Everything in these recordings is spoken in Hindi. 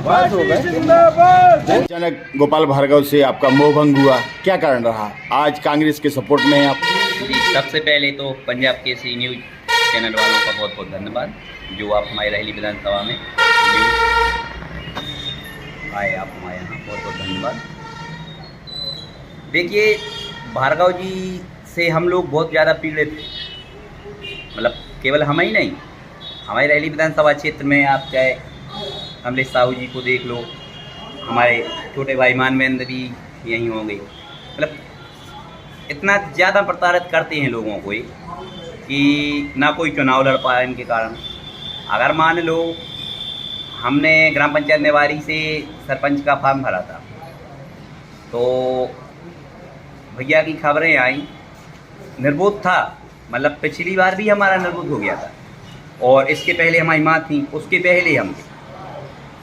पास हो गए। अचानक गोपाल भार्गव से आपका मोहभंग हुआ, क्या कारण रहा? आज कांग्रेस के सपोर्ट में हैं आप। जी, सबसे पहले तो पंजाब केसरी न्यूज चैनल वालों का बहुत बहुत धन्यवाद जो आप हमारे रहली विधानसभा में आए, आप हमारे यहाँ बहुत बहुत धन्यवाद। देखिए, भार्गव जी से हम लोग बहुत ज़्यादा पीड़ित थे, मतलब केवल हम ही नहीं, हमारे रहली विधानसभा क्षेत्र में आप चाहे कमलेश साहू जी को देख लो, हमारे छोटे भाई मानवेंद्र भी यहीं होंगे, मतलब इतना ज़्यादा प्रताड़ित करते हैं लोगों को ये कि ना कोई चुनाव लड़ पाया इनके कारण। अगर मान लो हमने ग्राम पंचायत नेवारी से सरपंच का फॉर्म भरा था, तो भैया की खबरें आई, निर्बोध था, मतलब पिछली बार भी हमारा निर्बोध हो गया था और इसके पहले हमारी माँ थी, उसके पहले हम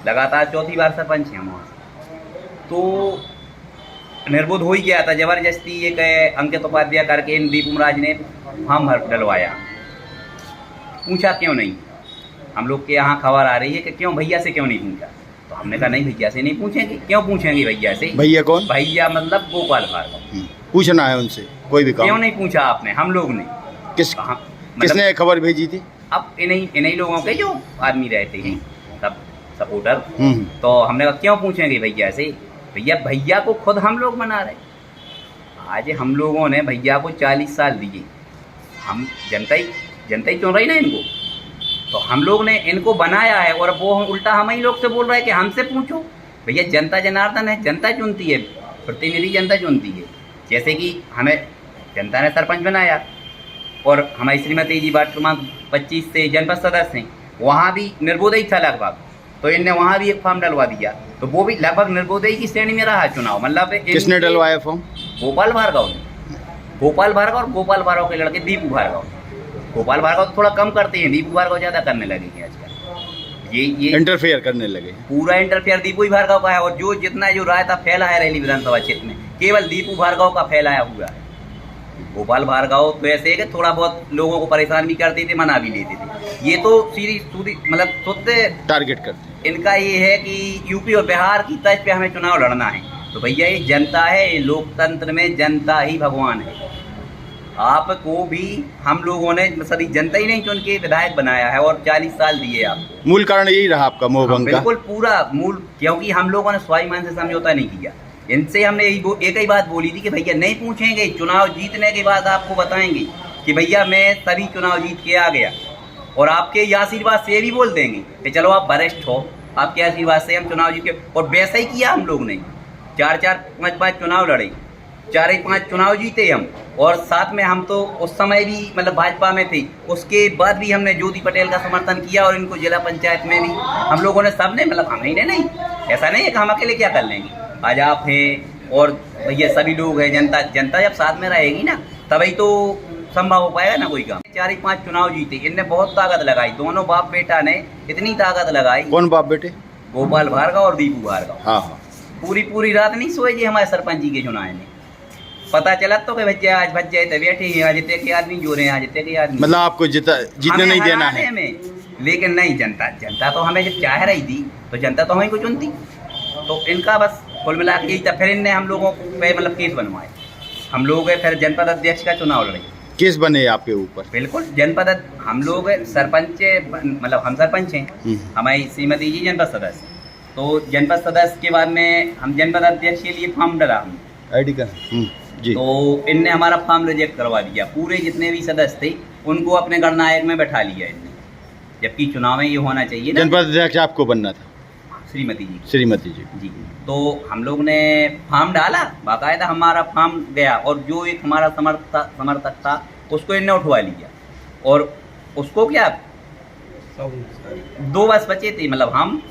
लगातार चौथी बार सरपंच हैं हम वहाँ। तो निर्बोध हो ही गया था, ज़बरदस्ती एक अंकित उपाध्याय करके इन दीपू राज ने फॉर्म डलवाया। पूछा क्यों नहीं, हम लोग के यहाँ खबर आ रही है कि क्यों भैया से क्यों नहीं पूछा, तो हमने कहा नहीं भैया से नहीं पूछेंगे, क्यों पूछेंगे भैया से। भैया कौन? भैया मतलब गोपाल भार्गव। पूछना है उनसे कोई भी काम। क्यों नहीं पूछा आपने, हम लोग ने किसने खबर भेजी थी? अब इन्हीं लोगों के जो आदमी रहते हैं सब सपोर्टर, तो हमने कहा क्यों पूछेंगे भैया से। भैया को खुद हम लोग मना रहे। आज हम लोगों ने भैया को 40 साल दिए, हम जनता ही चुन रही ना इनको, तो हम लोग ने इनको बनाया है और वो उल्टा हम ही लोग से बोल रहे हैं कि हमसे पूछो। भैया जनता जनार्दन है, जनता चुनती है, प्रतिनिधि जनता चुनती है। जैसे कि हमें जनता ने सरपंच बनाया और हमारी श्रीमती जी वार्ड क्रमांक 25 से जनपद सदस्य हैं, वहाँ भी निर्बोध ही था लगभग, तो इनने वहाँ भी एक फॉर्म डलवा दिया, तो वो भी लगभग निर्बोधई की श्रेणी में रहा चुनाव। मतलब किसने डलवाया फॉर्म? गोपाल भार्गव ने। गोपाल भार्गव के लड़के दीपू भार्गव। गोपाल भार्गव थोड़ा कम करते हैं, दीपू भार्गव ज़्यादा करने लगे हैं आजकल, ये इंटरफेयर करने लगे। पूरा इंटरफेयर दीपू ही भार्गव का है और जो जितना जो रायता फैला है रहली विधानसभा क्षेत्र में केवल दीपू भार्गव का फैलाया हुआ है। गोपाल भार्गव तो ऐसे है कि थोड़ा बहुत लोगों को परेशान भी करते थे, मना भी लेते थे। ये तो सीधी मतलब शुद्ध टारगेट करते हैं। इनका ये है कि यूपी और बिहार की तर्ज पे हमें चुनाव लड़ना है। तो भैया ये जनता है, ये लोकतंत्र में जनता ही भगवान है। आपको भी हम लोगों ने सभी जनता ही नहीं चुन के विधायक बनाया है और 40 साल दिए आपको। मूल कारण यही रहा आपका मोहभंग का? बिल्कुल पूरा मूल, क्योंकि हम लोगों ने स्वाभिमान से समझौता नहीं किया। इनसे हमने एक ही बात बोली थी कि भैया नहीं पूछेंगे, चुनाव जीतने के बाद आपको बताएंगे कि भैया मैं सभी चुनाव जीत के आ गया और आपके आशीर्वाद से भी बोल देंगे कि चलो आप वरिष्ठ हो, आपके आशीर्वाद से हम चुनाव जीत के। और वैसा ही किया हम लोग ने, 4-4, 5-5 चुनाव लड़े, 4-5 चुनाव जीते हम। और साथ में हम तो उस समय भी मतलब भाजपा में थे, उसके बाद भी हमने ज्योति पटेल का समर्थन किया और इनको जिला पंचायत में भी हम लोगों ने सबने, मतलब हम ही ने नहीं, ऐसा नहीं है कि हम अकेले क्या कर लेंगे। आज आप हैं और भैया सभी लोग हैं, जनता जब साथ में रहेगी ना तभी तो संभव हो पाएगा ना कोई काम। 4-5 चुनाव जीते, इनने बहुत ताकत लगाई, दोनों बाप बेटा ने इतनी ताकत लगाई। कौन बाप बेटे? गोपाल भार्गव और दीपू भार्गव। हाँ। पूरी रात नहीं सोए जी हमारे सरपंच जी के चुनाव में। पता चला तो कि भैया आज भज्जे बैठे हैं, आज जितने के आदमी जो रहे हैं, आज जितने के आदमी, मतलब आपको जीतने नहीं देना है में। लेकिन नहीं, जनता तो हमें जब चाह रही थी तो जनता तो हमें को चुनती। तो इनका बस कुल मिला के यही था। फिर इनने हम लोगों पे मतलब केस बनवाए, हम लोग फिर जनपद अध्यक्ष का चुनाव लड़े। केस बने आपके ऊपर? बिल्कुल। जनपद हम लोग सरपंच, मतलब हम सरपंच हैं, हमारी श्रीमती जी जनपद सदस्य। तो जनपद सदस्य के बाद में हम जनपद अध्यक्ष के लिए फॉर्म डला हम आईडी का जी। तो इनने हमारा फॉर्म रिजेक्ट करवा दिया। पूरे जितने भी सदस्य थे उनको अपने गणनायक में बैठा लिया इनने, जबकि चुनाव में ये होना चाहिए ना। जनपद अध्यक्ष आपको बनना था? श्रीमती जी जी। तो हम लोग ने फॉर्म डाला, बाकायदा हमारा फॉर्म गया और जो एक हमारा समर्थक था उसको इनने उठवा लिया। और उसको क्या 2 बस बचे थे, मतलब हम,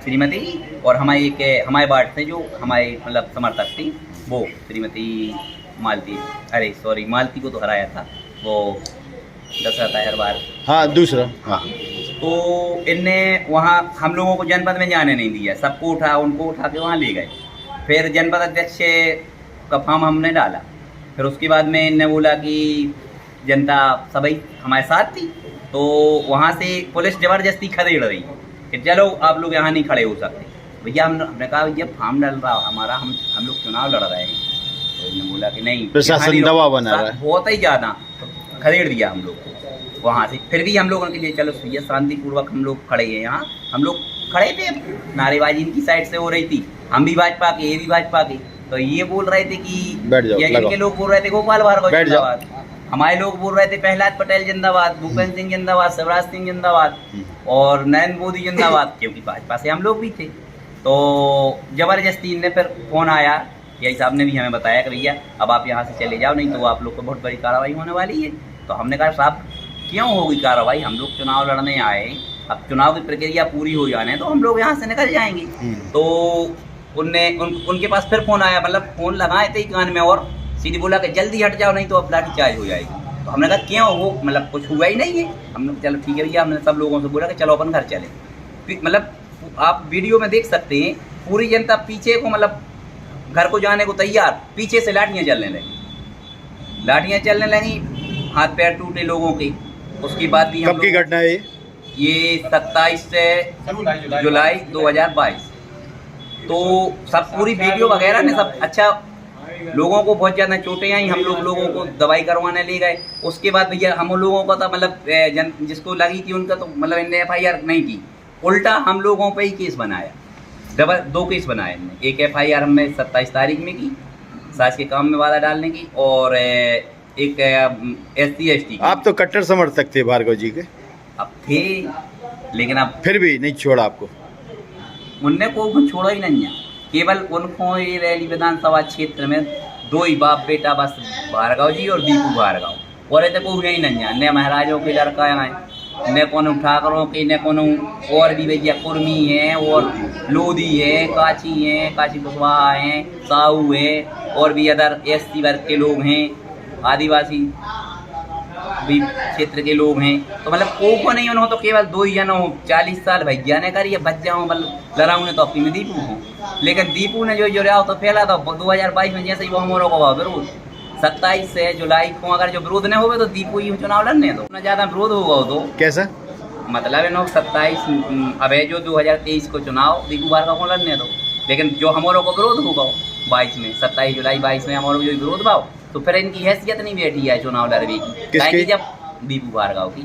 श्रीमती जी और हमारे वार्ड से जो हमारे मतलब समर्थक थी, वो श्रीमती मालती, अरे सॉरी मालती को तो हराया था, वो दशरथ हर बार। हाँ, दूसरा। हाँ। तो इनने वहाँ हम लोगों को जनपद में जाने नहीं दिया, सबको उनको उठा के वहाँ ले गए। फिर जनपद अध्यक्ष का फॉर्म हमने डाला, फिर उसके बाद में इनने बोला कि जनता सभी हमारे साथ थी, तो वहाँ से पुलिस ज़बरदस्ती खदेड़ रही कि चलो आप लोग यहाँ नहीं खड़े हो सकते। भैया हमने कहा भैया फॉर्म डल रहा हमारा, हम लोग चुनाव लड़ रहे हैं। तो इन्होंने बोला कि नहीं, प्रशासन यहाँ दबाव बना रहा है। बहुत ही ज़्यादा खदेड़ दिया हम लोग को वहाँ से। फिर भी हम लोगों के लिए चलो भैया शांतिपूर्वक हम लोग खड़े हैं यहाँ, हम लोग खड़े थे। नारेबाजी इनकी साइड से हो रही थी, हम भी भाजपा के, ये भी भाजपा के। तो ये बोल रहे थे कि इनके लोग बोल रहे थे गोपाल भार्गव जिंदाबाद, हमारे लोग बोल रहे थे प्रहलाद पटेल जिंदाबाद, भूपेंद्र सिंह जिंदाबाद, शिवराज सिंह जिंदाबाद और नरेंद्र मोदी जिंदाबाद, क्योंकि भाजपा से हम लोग भी थे। तो जबरदस्ती इनने फिर फोन आया, यही साहब ने भी हमें बताया कि भैया अब आप यहाँ से चले जाओ, नहीं तो आप लोग को बहुत बड़ी कार्रवाई होने वाली है। तो हमने कहा साहब क्यों होगी कार्रवाई, हम लोग चुनाव लड़ने आए, अब चुनाव की प्रक्रिया पूरी हो जाने तो हम लोग यहाँ से निकल जाएंगे। तो उनके पास फिर फोन आया, मतलब फोन लगाए थे कान में और सीधी बोला कि जल्दी हट जाओ नहीं तो अब लाठीचार्ज हो जाएगी। तो हमने कहा क्यों, वो मतलब कुछ हुआ ही नहीं है। हमने चलो ठीक है भैया, हमने सब लोगों से बोला कि चलो अपन घर चले। मतलब आप वीडियो में देख सकते हैं पूरी जनता पीछे को, मतलब घर को जाने को तैयार, पीछे से लाठियाँ चलने लगी, हाथ पैर टूटे लोगों के। उसके बाद भी कब की घटना है ये 27 जुलाई 2022। तो सब पूरी वीडियो वगैरह ने सब अच्छा, लोगों को बहुत ज़्यादा चोटें आई, हम लोगों को दवाई करवाने ले गए। उसके बाद भैया हम लोगों का तो मतलब जिसको लगी थी उनका तो मतलब इनने FIR नहीं की, उल्टा हम लोगों पे ही केस बनाया, 2 केस बनाए इनने। एक FIR हमने 27 तारीख में की सास के काम में बाधा डालने की, और एक SC/ST। आप तो कट्टर समर्थक थे भार्गव जी के? अब थे, लेकिन अब फिर भी नहीं छोड़ा आपको? उनने को छोड़ा ही नहीं है, केवल उनको ये रैली विधानसभा क्षेत्र में 2 ही बाप बेटा बस, भार्गव जी और दीपू भार्गव, और ऐसे को ही नहीं है। न महाराजों के लड़का हैं, न कोनो ठाकरों के, न कोनो और भी भैया कुर्मी हैं और लोधी है, काची कुशवाहा हैं, साहू है, और भी अदर SC वर्ग के लोग हैं, आदिवासी भी क्षेत्र के लोग हैं। तो मतलब को नहीं, उन्होंने तो केवल 2 ही जन हो, 40 साल भैया ने करिए बच्चा हूँ, मतलब लड़ाऊ ने तो अपनी में दीपू हूँ। लेकिन दीपू ने जो रहा तो फैला था 2022 में, जैसे ही वो हमारों का विरोध 27 जुलाई को अगर जो विरोध नहीं होगा तो दीपू ही चुनाव लड़ने दो, ना ज़्यादा विरोध होगा तो कैसा मतलब है। 27 अब जो 2023 को चुनाव दीपू भार्गव को लड़ने दो, लेकिन जो हमारों को विरोध होगा 22 में, 27 जुलाई 22 में हमारों जो विरोध भाव, तो फिर इनकी हैसियत नहीं बैठी है चुनाव लड़ने की, जब दीपू भार्गव की,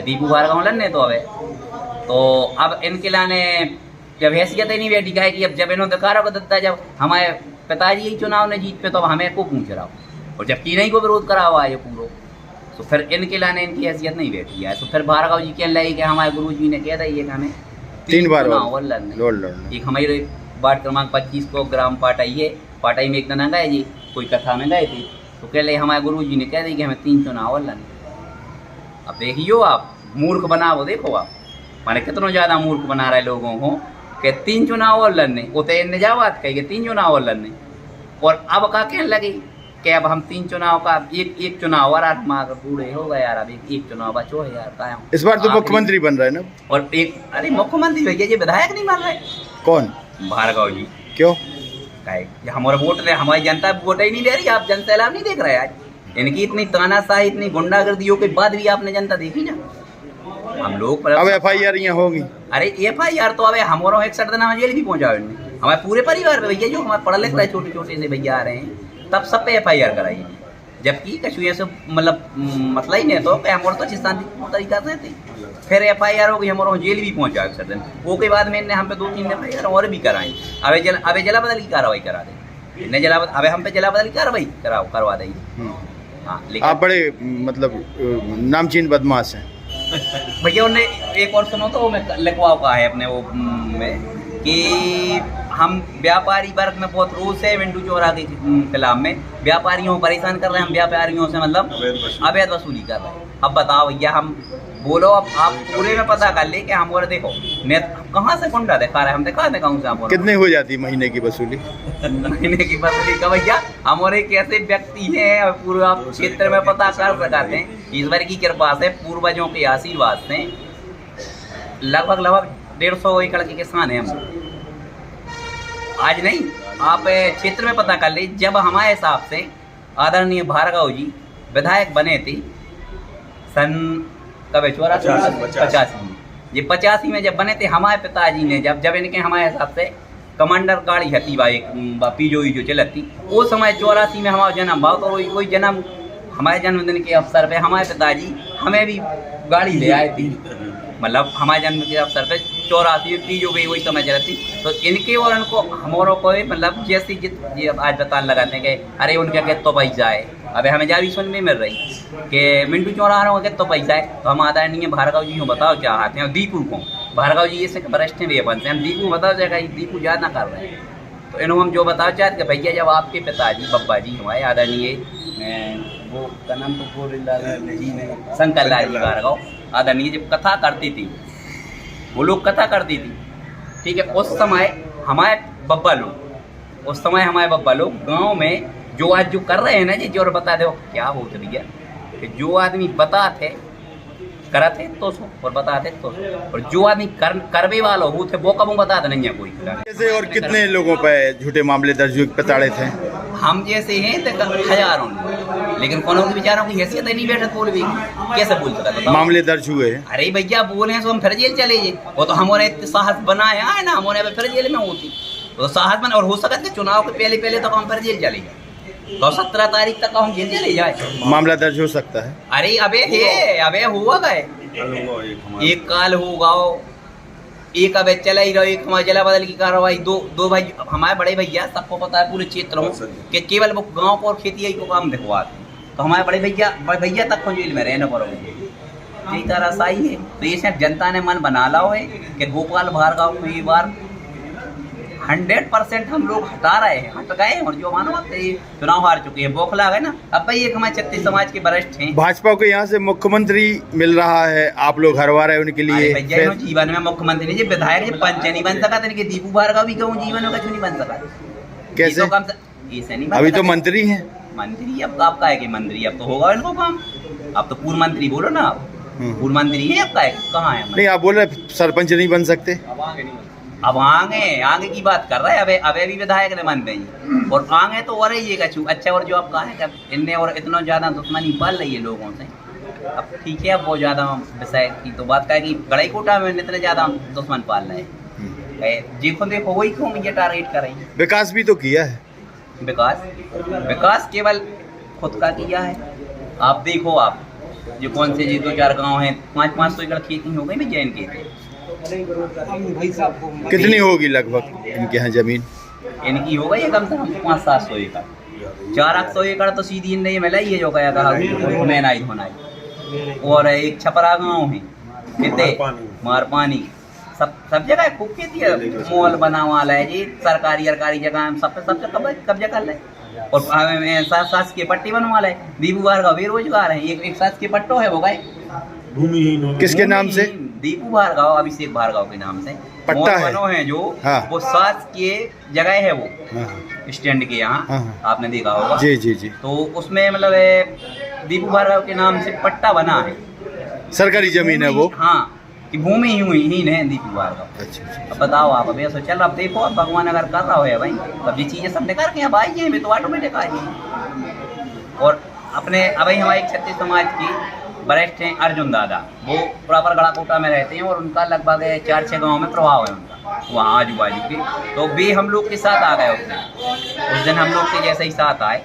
दीपू भार्गव लड़ने तो अब इनके लाने जब हैसियत ही नहीं बैठी है कि अब जब इन्होंने दिखारा को देता, जब हमारे पिताजी ही चुनाव ने जीत पे तो हमें को पूछ रहा हो, और जबकि नहीं को विरोध करा हुआ है पूरा, तो फिर इनके लाने इनकी हैसियत नहीं बैठी है। तो फिर भार्गव जी कहने लगे कि हमारे गुरु जी ने कह दिया ये हमें 3 बार लड़ने। एक हमारे वार्ड क्रमांक 25 को ग्राम पाटाई है, पाटाई में एक दिन गए जी, कोई कथा में गए थे, तो कह रहे हमारे गुरु जी ने कह दी कि हमें 3 चुनाव लड़ने। अब देखियो आप मूर्ख बना वो, देखो आप माने कितना ज़्यादा मूर्ख बना रहे लोगों को कि 3 चुनाव और लड़ने, उतने निजावात कही 3 चुनाव और लड़ने। और अब का कहने लगे कि अब हम 3 चुनाव का एक चुनाव और बूढ़े हो गए यार, अब एक चुनाव बचो है यार, क्या इस बार तो मुख्यमंत्री बन रहा है ना। और एक अरे मुख्यमंत्री भैया ये विधायक नहीं बन रहे। कौन? भार्गव जी। क्यों? हमारा वोट ले, हमारी जनता वोट ही नहीं दे रही, आप जन सैलाब नहीं देख रहे आज। इनकी इतनी तानाशाही, इतनी गुंडागर्दियों के बाद भी आपने जनता देखी ना। हम लोग अब FIR यहाँ होगी। अरे FIR तो अब हमारा 61 दिन जेल भी पहुंचा हमारे पूरे परिवार पे भैया, जो हमारे पढ़ लिख रहे छोटे छोटे से भैया आ रहे हैं, तब सब पे FIR कराई, जबकि कछु ऐसे मतलब मसला ही नहीं तो हमारे तो अच्छी शांति तरीका से थे। फिर FIR हो गई, हमारा जेल भी पहुंचा 61 दिन। वो के बाद में हम पे 2-3 FIR और भी कराई। अब जला बदल की कार्रवाई करा दे, अब हम पे जला बदल की कार्रवाई करवा देंगे। हाँ, लेकिन आप बड़े मतलब नामचीन बदमाश हैं भैया। उन्हें एक और सुनो तो मैं लिखवाओ का है अपने वो में कि हम व्यापारी वर्ग में बहुत रोष है मिंटू चोरा के खिलाफ में, व्यापारियों को परेशान कर रहे हैं, हम व्यापारियों से मतलब अवैध वसूली कर रहे हैं। अब बताओ भैया, हम बोलो अब आप पूरे में पता कर ले कि हम और देखो मैं कहाँ से गुंडा दिखा रहे हैं, हम दिखा दे कहूँ से आप कितने हो जाती है महीने की वसूली? महीने की वसूली का भैया हम और एक ऐसे व्यक्ति हैं पूरे आप क्षेत्र में पता कर सकाते हैं, ईश्वर की कृपा से, पूर्वजों के आशीर्वाद से लगभग 150 एकड़ के किसान हैं हम। आज नहीं, आप क्षेत्र में पता कर ले, जब हमारे हिसाब से आदरणीय भार्गव जी विधायक बने थे सन कब 84 में, ये 85 में जब बने थे, हमारे पिताजी ने जब इनके हमारे हिसाब से कमांडर गाड़ी हती भाई पीजो जो चलती वो समय 84 में हमारा जन्म भाव तो वही जन्म हमारे जन्मदिन के अवसर पे हमारे पिताजी हमें भी गाड़ी ले आए थे, मतलब हमारे जन्म के अवसर पे 84 में पीजो गई वही समय चलती। तो इनके और उनको हमारों को मतलब जैसी ये आज बताने लगाते हैं कि अरे उनके के तो पैसा है, अबे हमें जा भी सुन में मिल रही कि मिंटू चौरा रहा के तो पैसा है। तो हम आदरणीय भार्गव जी को बताओ चाहते हैं, दीपू को भार्गव जी ऐसे वरिष्ठ हैं बनते हैं, हम दीपू बताओ जाएगा दीपू याद ना कर रहे हैं। तो इन्होंने हम जो बताओ चाहते कि भैया जब आपके पिताजी बब्बा जी हमारे आदरणीय वो का नाम तो जी ने शंकर लाल जी भार्गव आदरणीय जब कथा करती थी, वो लोग कथा करती थी, ठीक है। उस समय हमारे बब्बा लोग गांव में जो आज जो कर रहे हैं ना जी, जो बता दो क्या होता भैया कि जो आदमी बताते करते तो सो और बताते तो सो, और जो आदमी करवे वाला वो थे वो कब बताते नहीं है कोई। कैसे और कितने लोगों पे झूठे मामले दर्ज हुए पताड़े थे? हम जैसे हैं तो हजारों, लेकिन कोनो की बेचारों की हैसियत नहीं बैठत बोल भी कैसे बोल सकता मामले दर्ज हुए? अरे भैया बोले हैं तो हम फिर जेल चले जाए, वो तो हमारे साहस बनाया है ना, हमारे फिर जेल में होती तो साहस बन, और हो सकता है चुनाव के पहले तो हम फिर जेल चले जाए, तो 17 तारीख तक हम जेल चले जाए। मामला दर्ज हो सकता है? अरे अबे हुआ गए एक काल होगा, एक अबे चला ही रहो, एक हमारे जला बदल की कार्रवाई, दो भाई हमारे बड़े भैया सबको पता है पूरे क्षेत्र में कि केवल वो गांव को और खेती को काम दिखवाते हैं, तो हमारे बड़े भैया तक को जेल में रहना पड़ोगे, यही तरह सही है। तो ये सिर्फ जनता ने मन बना ला है कि गोपाल भार्गव को ये बार 100% हम लोग हटा रहे हैं, हट गए, और जो मानो चुनाव हार चुके हैं, बौखला गए ना। अब भाई एक हमारे छत्तीस समाज के वरिष्ठ हैं, भाजपा को यहाँ से मुख्यमंत्री मिल रहा है, आप लोग हरवा रहे हैं उनके लिए। भैया जीवन में मुख्यमंत्री जी विधायक जी पंच नहीं बन सका, दीपू भार्गव भी कहूँ जीवन में कुछ नहीं बन सका। कैसे? ऐसे नहीं, अभी तो मंत्री हैं। मंत्री अब आपका है कि मंत्री अब तो होगा इनको काम, अब तो पूर्व मंत्री बोलो ना, आप पूर्व मंत्री है आपका है, कहाँ है? नहीं आप बोल रहे सरपंच नहीं बन सकते, अब आगे की बात कर रहे हैं, अबे भी विधायक ने मान गई, और आगे तो और ये कछू अच्छा। और जो आप कहा है कि इनने और इतना ज़्यादा दुश्मनी पाल रही है लोगों से, अब ठीक है, अब बहुत ज़्यादा विषय की तो बात है कि गड़ई कोटा में इतने ज़्यादा दुश्मन पाल रहे हैं, देखो वही क्यों ये टारगेट कर रही है। विकास भी तो किया है, विकास केवल खुद का किया है। आप देखो, आप जो कौन से जी 2-4 गाँव हैं, 500 एकड़ खेती हो गई में जैन के थे। कितनी होगी लगभग इनके यहाँ जमीन? इनकी हो गई है कम से कम 500-700 एकड़, 400 एकड़ तो सीधी इनने मिला ही है जो कहा मैनाई होनाई, और एक छपरा गाँव है कितने मारपानी, सब जगह खूब खेती है, मॉल बना वाला है जी, सरकारी जगह सब कब्जा कर ले, और सास के पट्टी बनवा वाला है। दीपू भार्गव बेरोजगार है, एक सास के पट्टो है वो गए भूमिहीन। किसके नाम से? दीपू भार्गव, अभिषेक भार्गव के नाम से पट्टा है जो, हाँ। वो सास के जगह है वो, हाँ। स्टैंड के यहाँ, हाँ। आपने देखा होगा जी जी जी। तो उसमें मतलब दीपू भार्गव के नाम से पट्टा बना है, सरकारी जमीन है वो, हाँ, कि भूमि ही है दीपू भार्गव। अच्छा। अब बताओ आप, अभी ऐसा चल, अब देखो, अब भगवान अगर कर रहा है भाई, अब ये चीज़ें सबने करके अब आई है, तो ऑटोमेटिक आई है। और अपने अभी हमारे छत्तीस समाज की वरिष्ठ हैं अर्जुन दादा, वो प्रॉपर गड़ाकोटा में रहते हैं, और उनका लगभग 4-6 गाँव में प्रभाव है उनका वहाँ आजू बाजू के, तो वे हम लोग के साथ आ गए उस दिन हम लोग के जैसे ही साथ आए,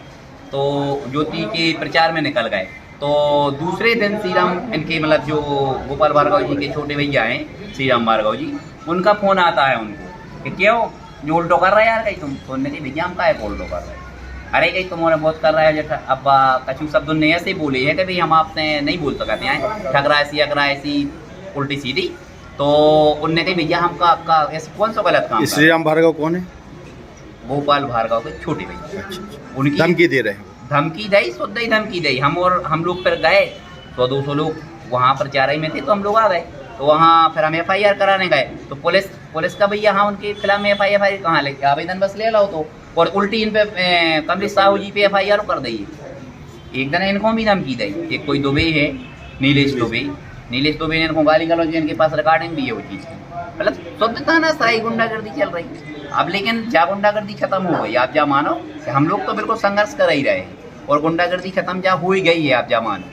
तो ज्योति के प्रचार में निकल गए। तो दूसरे दिन श्री राम, इनके मतलब जो गोपाल भार्गव जी के छोटे भैया हैं श्री राम भार्गव जी, उनका फ़ोन आता है उनको कि क्यों जो उल्टो कर रहे यार, कहीं तुम सुनने की भैया हम का है उल्टो कर रहे, अरे कहीं तुम्हारे बहुत कर रहा है जैसा। अब कछु शब्द ने ऐसे बोले है कि भाई हम आपसे नहीं बोल सकते हैं, ठगरा ऐसी उल्टी सीधी, तो उनने कही भैया हमका आपका ऐसे कौन सा गलत काम। श्री राम भार्गव कौन है? गोपाल भार्गव के छोटे भैया, उनकी धमकी दे रहे हैं, धमकी दी, शुद्ध ही धमकी दी। हम लोग फिर गए, तो 200 लोग वहाँ प्रचार में थे, तो हम लोग आ गए, तो वहाँ फिर हम FIR कराने गए, तो पुलिस का भैया हाँ उनके खिलाफ में FIR कहाँ ले आवेदन बस ले लो, तो और उल्टी इन पे कमलेश साहू जी पे FIR कर दी। एक दिन इनको भी धमकी दी, एक कोई दुबे है नीलेश दुबे ने इनको गाली गलौज, इनके पास रिकॉर्डिंग भी है वो चीज़ की, मतलब शुद्धता ना सारी गुंडागर्दी चल रही। अब लेकिन जा गुंडागर्दी खत्म हो गई, आप जा मानो कि हम लोग तो बिल्कुल संघर्ष कर ही रहे हैं, और गुंडागर्दी खत्म जा हो ही गई है, आप जा मानो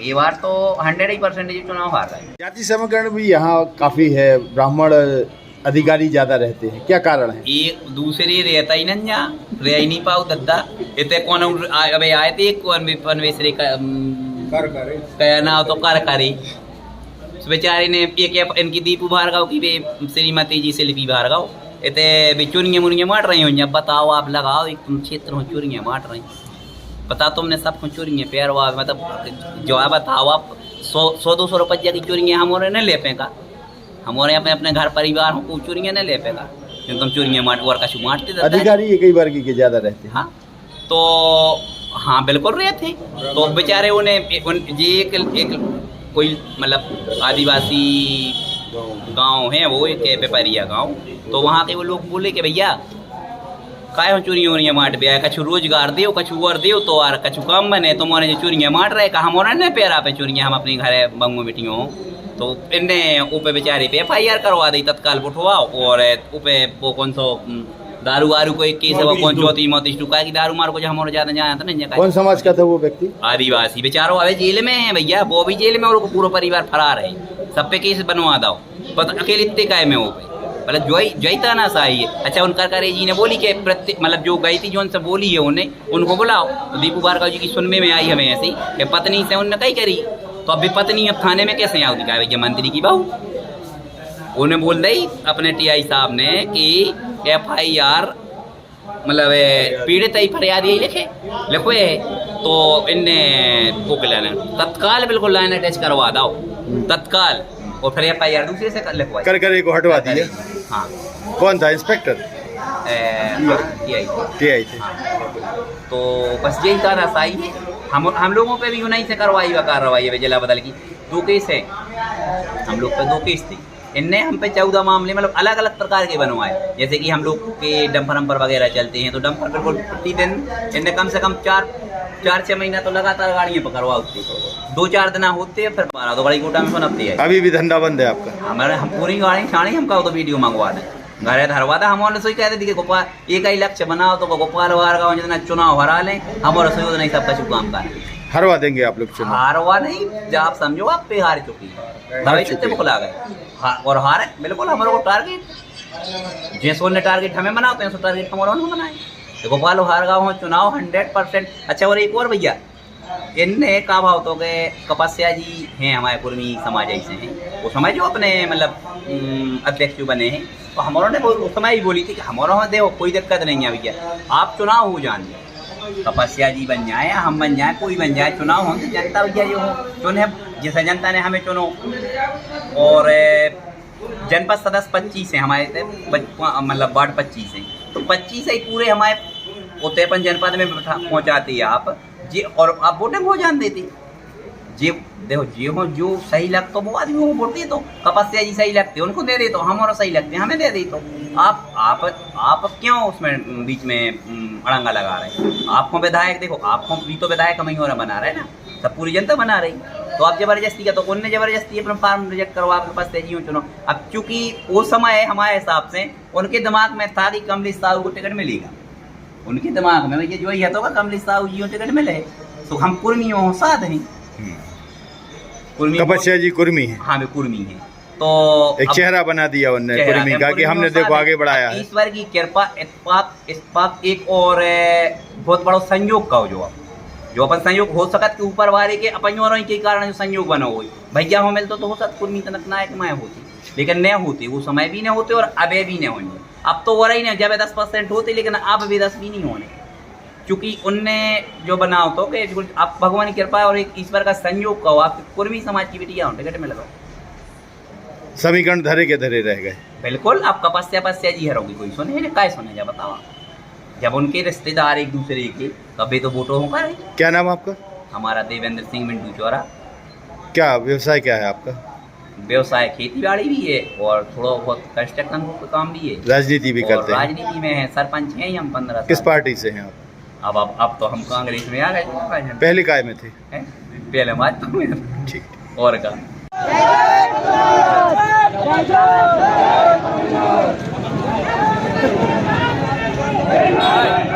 ये बार तो 100% चुनाव हार रहा है। जाति समीकरण भी यहाँ काफ़ी है, ब्राह्मण अधिकारी ज्यादा रहते हैं, क्या कारण है? एक दूसरे रहता ही नहीं यहाँ, रह ही नहीं पाओ दद्दा। इतने कौन अबे आए थे कौन पनवेसरे का कया ना तो कर करे बेचारे ने एक इनकी दीपू भार्गव की भी श्रीमती जी शिल्पी भार्गव इतने भी चुनिया मुनिया मार रही हो। बताओ आप लगाओ एक तुम क्षेत्र हो चुनिया मार रही, बता तुमने सब कुछ चुनिया प्यार हुआ मतलब जो है बताओ आप 100-200 रुपये की चुनिया हमारे नहीं ले पेगा, हमारे अपने घर परिवार को चुनिया नहीं ले पेगा, तुम चुनिया मार और कछु मारते अधिकारी कई बार की ज्यादा रहते हैं। हाँ तो हाँ बिल्कुल रहे थे। तो बेचारे उन्हें जी एक कोई मतलब आदिवासी गांव है वो एक पेपरिया गांव, तो वहाँ के वो लोग बोले कि भैया काय हो चुरियाँ उरियाँ माट पे आए, कछु रोजगार दो कछु और दो तो और कछु काम बने, तुम्हारे जो चुरियाँ माट रहे कहा हमारा नहीं पैरा पे चुरियाँ हम अपने घर बंगू बेटियों हो। तो इन्हें ऊपर बेचारे पे FIR करवा दी तत्काल उठवाओ और ऊपर वो कौन सो दारू वारू को एक केस है वो कौन 34-35 टुका की दारू मार को जो हमारे ज्यादा जाना था नहीं। कौन समाज का था वो व्यक्ति? आदिवासी बेचारो अभी जेल में है भैया, वो भी जेल में और पूरा परिवार फरार है, सब पे केस बनवा दो पता अकेले इतने काय में वो पे मतलब जयता ना सही है। अच्छा उनका करे जी ने बोली कि प्रत्येक मतलब जो गई थी जो उनसे बोली है उन्हें उनको बुलाओ, तो दीपू भार्गव जी की सुनने में आई हमें ऐसी कि पत्नी से उनने कही करी, तो अभी पत्नी अब थाने में कैसे आओगी क्या भैया मंत्री की बहू, उन्हें बोल दी अपने TI साहब ने कि FIR मतलब पीड़ित ही फरियाद यही लिखो है, तो इनने वो लेना तत्काल बिल्कुल लाइन अटैच करवा दो तत्काल और फिर FIR दूसरे से लिखवा कर को हटवा दिया। हाँ कौन था? इंस्पेक्टर TI थे। तो बस यही था सही है। हम लोगों पे भी यूनाई से करवाई हुआ कार्रवाई है जिला बदल की 2 केस है, हम लोग पे 2 केस थे, इनने हम पे 14 मामले मतलब अलग अलग प्रकार के बनवाए। जैसे कि हम लोग के डंपर वगैरह चलते हैं तो डंपर बिल्कुल प्रतिदिन इनने कम से कम 4-6 महीना तो लगातार गाड़ियाँ पकड़वा होती, 2-4 दिन होते हैं फिर 12 तो गाड़ी कोटा में सुनते हैं। अभी भी धंधा बंद है आपका? हमारे हम पूरी गाड़ी छाड़ी हमका तो वीडियो मंगवा दें घरे धरवा था, हमारे सोई कहते थे कि गोपाल एक ही लक्ष्य बनाओ तो गोपाल भार्गव जितना चुनाव हरा लें हमारा सोई नहीं सब कुछ काम करें। हरवा देंगे आप लोग चुनाव? हारवा नहीं, जब आप समझो आप पे हार चुकी है बुला गए और हारे बिल्कुल हमारे को टारगेट जैसो ने टारगेट हमें बनाते हैं सो टारगेट हमारा उन्होंने बनाए। तो गोपाल भार्गव चुनाव 100%। अच्छा और एक और भैया इनने कहा भाव तो के कपास्या जी हैं हमारे कुर्मी समाज ऐसे हैं, वो समय जो अपने मतलब अध्यक्ष बने हैं तो हमारों ने उस समय ही बोली थी कि हमारा देखो कोई दिक्कत नहीं है भैया आप चुनाव हो जानिए, तपस्या जी बन जाए हम बन जाए कोई बन जाए चुनाव हो तो जनता भैया जो हो चुने जैसे जनता ने हमें चुनो। और जनपद सदस्य 25 हैं हमारे मतलब वार्ड 25 हैं, तो 25 ही पूरे हमारे 53 जनपद में पहुँचाते हैं आप जी और आप वोटिंग हो जान देती जी। देखो जी हो जो सही लगता तो वो आदमी वो वोट दे, तो कपास्या जी सही लगते उनको दे दे, तो हमारा सही लगते हमें दे दे। तो आप क्यों उसमें बीच में अड़ंगा लगा रहे हैं? आपको विधायक देखो आपको भी तो विधायक हम ही और बना रहे ना, सब पूरी जनता बना रही, तो आप जबरदस्ती का तो उनने जबरदस्ती अपना फार्म रिजेक्ट करवा आपके पास तेजी हो चुनो। अब चूंकि वो समय हमारे हिसाब से उनके दिमाग में था कि कमलेश साहू को टिकट मिलेगा, उनके दिमाग में ये जो है तो कमलेश साहू जी को टिकट मिले, तो हम कुर्मियों साथ हैं। तपस्या जी कुर्मी है? हाँ वे कुर्मी है, तो एक चेहरा बना दिया उन्होंने कुर्मी का कि हमने देखो आगे बढ़ाया है। ईश्वर की कृपा इस्पात एक और बहुत बड़ा संयोग का जो अपन संयोग हो सकत के ऊपर वाले के अपन के कारण जो संयोग बना हो भैया हो मिलते तो हो सकता कुर्मी तनक नायक मैं होती, लेकिन न होते वो समय भी न होते और अब भी न होंगे। अब तो वो रही नहीं जब 10% होते लेकिन अब भी 10 भी नहीं होने, क्योंकि उनने जो बनाओ तो कि आप भगवान की कृपा और एक ईश्वर का संयोग कहो आप कुर्मी समाज की बेटियां हो टिकट में लगाओ। समीकरण धरे के धरे रह गए। बिल्कुल आप कपास्या जी हरोगी कोई सुने क्या सुने जा बताओ, जब उनके रिश्तेदार एक दूसरे के कभी तो वोटो होगा। क्या नाम आपका? हमारा देवेंद्र सिंह मिंटू चौरा। क्या व्यवसाय क्या है आपका? व्यवसाय खेती बाड़ी भी है और थोड़ा बहुत कंस्ट्रक्शन का काम भी है। राजनीति भी करते हैं? राजनीति में है, सरपंच हैं हम 15 साल। किस पार्टी से हैं आप? अब तो हम कांग्रेस में आ गए। पहले काय में थे? पहले मात ठीक और का Hey!